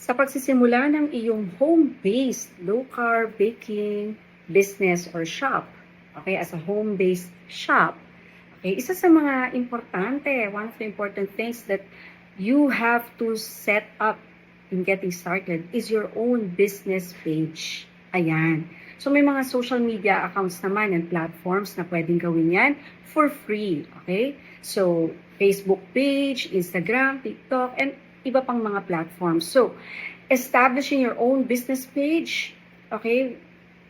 Sa pagsisimula ng iyong home-based low-carb baking business or shop, okay, as a home-based shop, okay, isa sa mga importante, one of the important things that you have to set up in getting started is your own business page. Ayan. So may mga social media accounts naman and platforms na pwedeng gawin yan for free. Okay? So Facebook page, Instagram, TikTok, and iba pang mga platforms. So establishing your own business page, okay,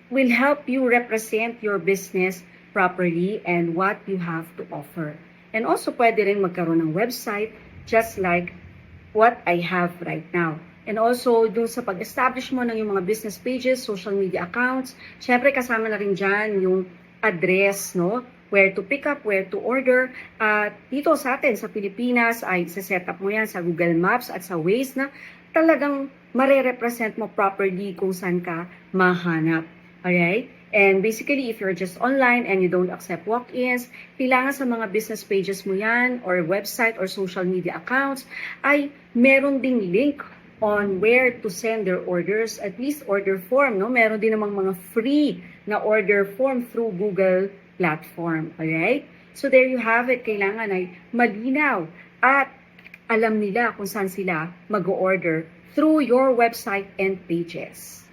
will help you represent your business properly and what you have to offer. And also pwede rin magkaroon ng website just like what I have right now. And also, dun sa pag-establish mo ng yung mga business pages, social media accounts, syempre kasama na rin dyan yung address, no? Where to pick up, where to order. At dito sa atin, sa Pilipinas, ay set up mo yan sa Google Maps at sa Waze na talagang mare-represent mo properly kung saan ka mahanap. Alright? And basically, if you're just online and you don't accept walk-ins, kailangan sa mga business pages mo yan or website or social media accounts ay meron ding link on where to send their orders, at least order form, no? Meron din namang mga free na order form through Google platform, alright? So there you have it, kailangan ay malinaw at alam nila kung saan sila mag-order through your website and pages.